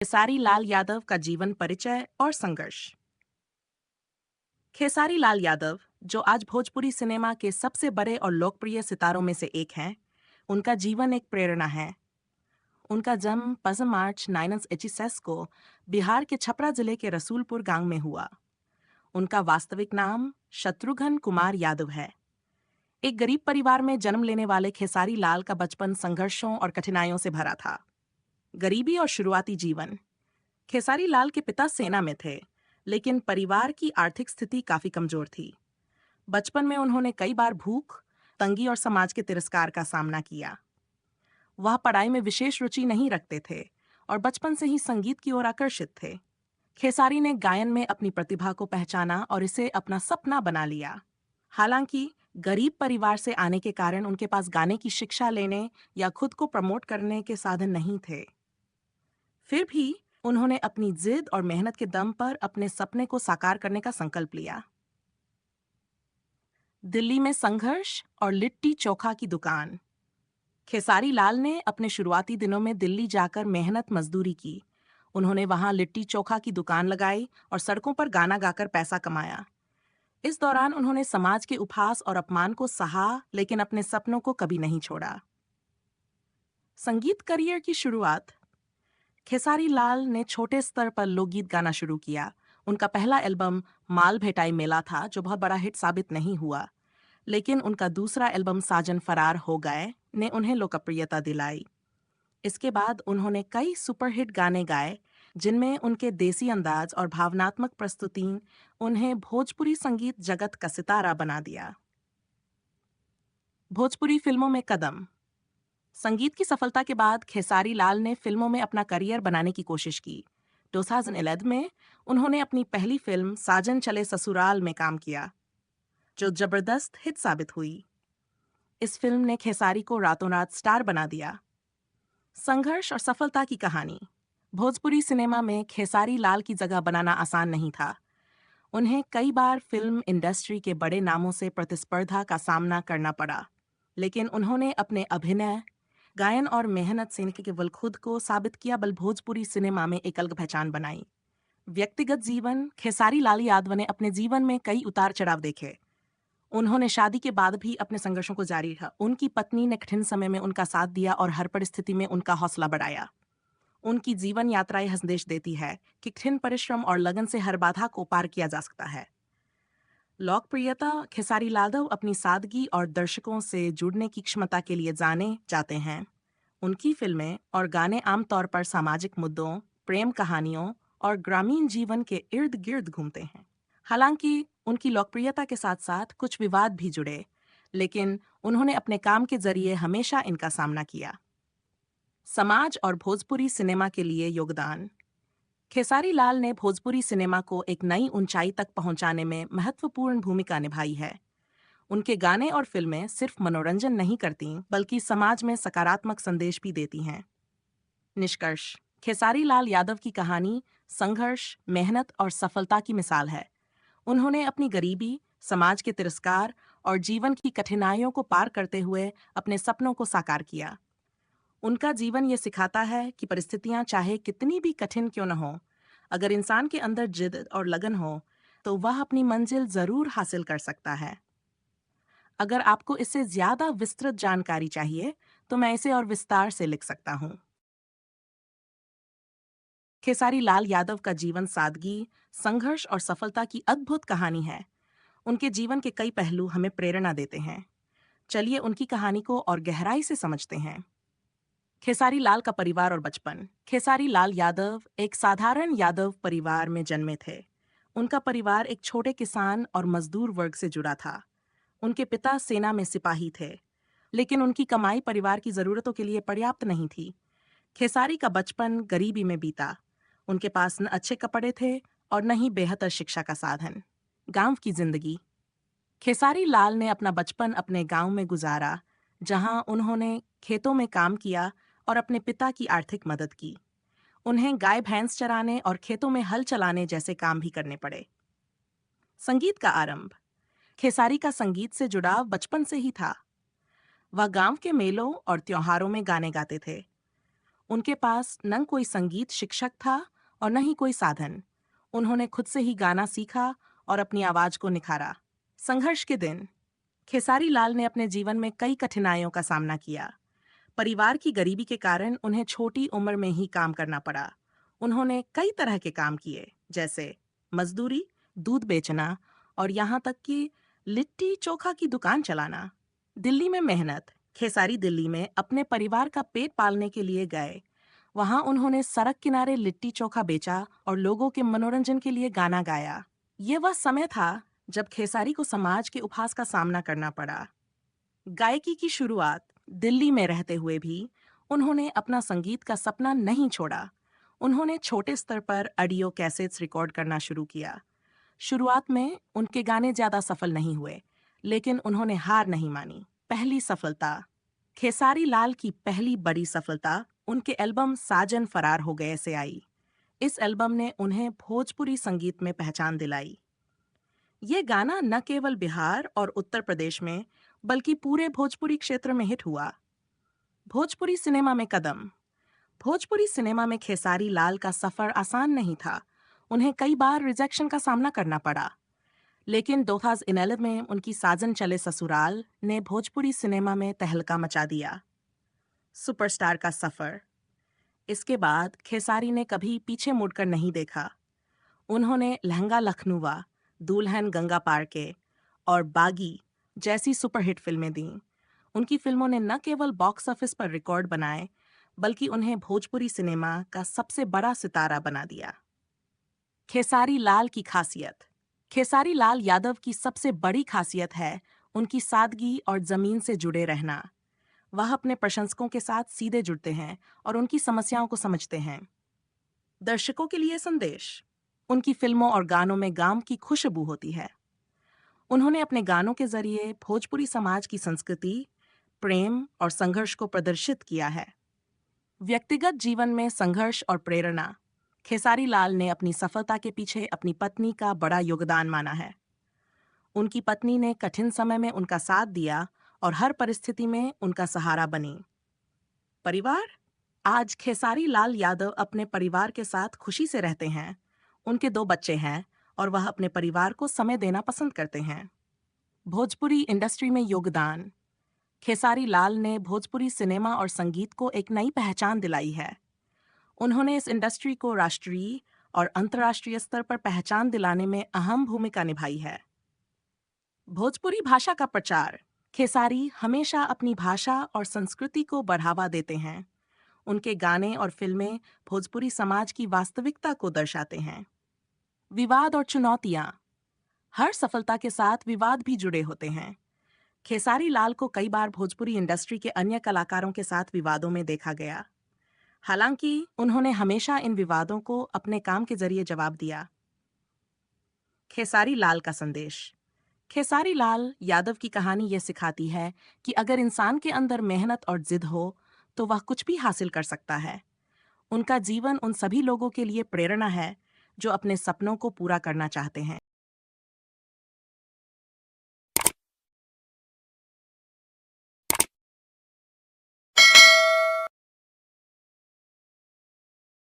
खेसारी लाल यादव का जीवन परिचय और संघर्ष। खेसारी लाल यादव, जो आज भोजपुरी सिनेमा के सबसे बड़े और लोकप्रिय सितारों में से एक हैं, उनका जीवन एक प्रेरणा है। उनका जन्म 5 मार्च 1986 को बिहार के छपरा जिले के रसूलपुर गांव में हुआ। उनका वास्तविक नाम शत्रुघ्न कुमार यादव है। एक गरीब परिवार में जन्म लेने वाले खेसारी लाल का बचपन संघर्षों और कठिनाइयों से भरा था। गरीबी और शुरुआती जीवन। खेसारी लाल के पिता सेना में थे, लेकिन परिवार की आर्थिक स्थिति काफी कमजोर थी। बचपन में उन्होंने कई बार भूख, तंगी और समाज के तिरस्कार का सामना किया। वह पढ़ाई में विशेष रुचि नहीं रखते थे और बचपन से ही संगीत की ओर आकर्षित थे। खेसारी ने गायन में अपनी प्रतिभा को पहचाना और इसे अपना सपना बना लिया। हालांकि गरीब परिवार से आने के कारण उनके पास गाने की शिक्षा लेने या खुद को प्रमोट करने के साधन नहीं थे। फिर भी उन्होंने अपनी जिद और मेहनत के दम पर अपने सपने को साकार करने का संकल्प लिया। दिल्ली में संघर्ष और लिट्टी चोखा की दुकान। खेसारी लाल ने अपने शुरुआती दिनों में दिल्ली जाकर मेहनत मजदूरी की। उन्होंने वहां लिट्टी चोखा की दुकान लगाई और सड़कों पर गाना गाकर पैसा कमाया। इस दौरान उन्होंने समाज के उपहास और अपमान को सहा, लेकिन अपने सपनों को कभी नहीं छोड़ा। संगीत करियर की शुरुआत। खेसारी लाल ने छोटे स्तर पर लोकगीत गाना शुरू किया। उनका पहला एल्बम माल भेटाई मेला था, जो बहुत बड़ा हिट साबित नहीं हुआ, लेकिन उनका दूसरा एल्बम साजन फरार हो गए ने उन्हें लोकप्रियता दिलाई। इसके बाद उन्होंने कई सुपरहिट गाने गाए, जिनमें उनके देसी अंदाज और भावनात्मक प्रस्तुति उन्हें भोजपुरी संगीत जगत का सितारा बना दिया। भोजपुरी फिल्मों में कदम। संगीत की सफलता के बाद खेसारी लाल ने फिल्मों में अपना करियर बनाने की कोशिश की। 2011 में उन्होंने अपनी पहली फिल्म साजन चले ससुराल में काम किया, जो जबरदस्त हिट साबित हुई। इस फिल्म ने खेसारी को रातों रात स्टार बना दिया। संघर्ष और सफलता की कहानी। भोजपुरी सिनेमा में खेसारी लाल की जगह बनाना आसान नहीं था। उन्हें कई बार फिल्म इंडस्ट्री के बड़े नामों से प्रतिस्पर्धा का सामना करना पड़ा, लेकिन उन्होंने अपने अभिनय, गायन और मेहनत से न केवल खुद को साबित किया, बल्कि भोजपुरी सिनेमा में एक अलग पहचान बनाई। व्यक्तिगत जीवन। खेसारी लाल यादव ने अपने जीवन में कई उतार चढ़ाव देखे। उन्होंने शादी के बाद भी अपने संघर्षों को जारी रखा। उनकी पत्नी ने कठिन समय में उनका साथ दिया और हर परिस्थिति में उनका हौसला बढ़ाया। उनकी जीवन यात्राएं संदेश देती है कि कठिन परिश्रम और लगन से हर बाधा को पार किया जा सकता है। लोकप्रियता। खेसारी लाल अपनी सादगी और दर्शकों से जुड़ने की क्षमता के लिए जाने जाते हैं। उनकी फिल्में और गाने आमतौर पर सामाजिक मुद्दों, प्रेम कहानियों और ग्रामीण जीवन के इर्द गिर्द घूमते हैं। हालांकि उनकी लोकप्रियता के साथ साथ कुछ विवाद भी जुड़े, लेकिन उन्होंने अपने काम के जरिए हमेशा इनका सामना किया। समाज और भोजपुरी सिनेमा के लिए योगदान। खेसारी लाल ने भोजपुरी सिनेमा को एक नई ऊंचाई तक पहुंचाने में महत्वपूर्ण भूमिका निभाई है। उनके गाने और फिल्में सिर्फ मनोरंजन नहीं करती, बल्कि समाज में सकारात्मक संदेश भी देती हैं। निष्कर्ष। खेसारी लाल यादव की कहानी संघर्ष, मेहनत और सफलता की मिसाल है। उन्होंने अपनी गरीबी, समाज के तिरस्कार और जीवन की कठिनाइयों को पार करते हुए अपने सपनों को साकार किया। उनका जीवन ये सिखाता है कि परिस्थितियां चाहे कितनी भी कठिन क्यों न हो, अगर इंसान के अंदर जिद और लगन हो, तो वह अपनी मंजिल जरूर हासिल कर सकता है। अगर आपको इससे ज्यादा विस्तृत जानकारी चाहिए, तो मैं इसे और विस्तार से लिख सकता हूँ। खेसारी लाल यादव का जीवन सादगी, संघर्ष और सफलता की अद्भुत कहानी है। उनके जीवन के कई पहलू हमें प्रेरणा देते हैं। चलिए उनकी कहानी को और गहराई से समझते हैं। खेसारी लाल का परिवार और बचपन। खेसारी लाल यादव एक साधारण यादव परिवार में जन्मे थे। उनका परिवार एक छोटे किसान और मजदूर वर्ग से जुड़ा था। उनके पिता सेना में सिपाही थे, लेकिन उनकी कमाई परिवार की जरूरतों के लिए पर्याप्त नहीं थी। खेसारी का बचपन गरीबी में बीता। उनके पास न अच्छे कपड़े थे और न ही बेहतर शिक्षा का साधन। गांव की जिंदगी। खेसारी लाल ने अपना बचपन अपने गांव में गुजारा, जहां उन्होंने खेतों में काम किया और अपने पिता की आर्थिक मदद की। उन्हें गाय भैंस चराने और खेतों में हल चलाने जैसे काम भी करने पड़े। संगीत का आरंभ। खेसारी का संगीत से जुड़ाव बचपन से ही था। वह गांव के मेलों और त्योहारों में गाने गाते थे। उनके पास न कोई संगीत शिक्षक था और न ही कोई साधन। उन्होंने खुद से ही गाना सीखा और अपनी आवाज को निखारा। संघर्ष के दिन। खेसारी लाल ने अपने जीवन में कई कठिनाइयों का सामना किया। परिवार की गरीबी के कारण उन्हें छोटी उम्र में ही काम करना पड़ा। उन्होंने कई तरह के काम किए, जैसे मजदूरी, दूध बेचना और यहाँ तक कि लिट्टी चोखा की दुकान चलाना। दिल्ली में मेहनत। खेसारी दिल्ली में अपने परिवार का पेट पालने के लिए गए। वहां उन्होंने सड़क किनारे लिट्टी चोखा बेचा और लोगों के मनोरंजन के लिए गाना गाया। ये वह समय था जब खेसारी को समाज के उपहास का सामना करना पड़ा। गायकी की शुरुआत। दिल्ली में रहते हुए भी उन्होंने अपना संगीत का सपना नहीं छोड़ा। उन्होंने छोटे स्तर पर ऑडियो कैसेट्स रिकॉर्ड करना शुरू किया। शुरुआत में उनके गाने ज्यादा सफल नहीं हुए, लेकिन उन्होंने हार नहीं मानी। पहली सफलता। खेसारी लाल की पहली बड़ी सफलता उनके एल्बम साजन फरार हो गए से आई। इस एल्बम ने उन्हें भोजपुरी संगीत में पहचान दिलाई। ये गाना न केवल बिहार और उत्तर प्रदेश में बल्कि पूरे भोजपुरी क्षेत्र में हिट हुआ। भोजपुरी सिनेमा में कदम। भोजपुरी सिनेमा में खेसारी लाल का सफर आसान नहीं था। उन्हें कई बार रिजेक्शन का सामना करना पड़ा, लेकिन 2011 में उनकी साजन चले ससुराल ने भोजपुरी सिनेमा में तहलका मचा दिया। सुपरस्टार का सफर। इसके बाद खेसारी ने कभी पीछे मुड़कर नहीं देखा। उन्होंने लहंगा लखनऊवा, दुल्हन गंगा पार के और बागी जैसी सुपरहिट फिल्में दी। उनकी फिल्मों ने न केवल बॉक्स ऑफिस पर रिकॉर्ड बनाए, बल्कि उन्हें भोजपुरी सिनेमा का सबसे बड़ा सितारा बना दिया। खेसारी लाल की खासियत। खेसारी लाल यादव की सबसे बड़ी खासियत है उनकी सादगी और जमीन से जुड़े रहना। वह अपने प्रशंसकों के साथ सीधे जुड़ते हैं और उनकी समस्याओं को समझते हैं। दर्शकों के लिए संदेश। उनकी फिल्मों और गानों में गांव की खुशबू होती है। उन्होंने अपने गानों के जरिए भोजपुरी समाज की संस्कृति, प्रेम और संघर्ष को प्रदर्शित किया है। व्यक्तिगत जीवन में संघर्ष और प्रेरणा। खेसारी लाल ने अपनी सफलता के पीछे अपनी पत्नी का बड़ा योगदान माना है। उनकी पत्नी ने कठिन समय में उनका साथ दिया और हर परिस्थिति में उनका सहारा बनी। परिवार। आज खेसारी लाल यादव अपने परिवार के साथ खुशी से रहते हैं। उनके 2 बच्चे हैं और वह अपने परिवार को समय देना पसंद करते हैं। भोजपुरी इंडस्ट्री में योगदान। खेसारी लाल ने भोजपुरी सिनेमा और संगीत को एक नई पहचान दिलाई है। उन्होंने इस इंडस्ट्री को राष्ट्रीय और अंतर्राष्ट्रीय स्तर पर पहचान दिलाने में अहम भूमिका निभाई है। भोजपुरी भाषा का प्रचार। खेसारी हमेशा अपनी भाषा और संस्कृति को बढ़ावा देते हैं। उनके गाने और फिल्में भोजपुरी समाज की वास्तविकता को दर्शाते हैं। विवाद और चुनौतियां। हर सफलता के साथ विवाद भी जुड़े होते हैं। खेसारी लाल को कई बार भोजपुरी इंडस्ट्री के अन्य कलाकारों के साथ विवादों में देखा गया। हालांकि उन्होंने हमेशा इन विवादों को अपने काम के जरिए जवाब दिया। खेसारी लाल का संदेश। खेसारी लाल यादव की कहानी यह सिखाती है कि अगर इंसान के अंदर मेहनत और जिद हो तो वह कुछ भी हासिल कर सकता है। उनका जीवन उन सभी लोगों के लिए प्रेरणा है जो अपने सपनों को पूरा करना चाहते हैं।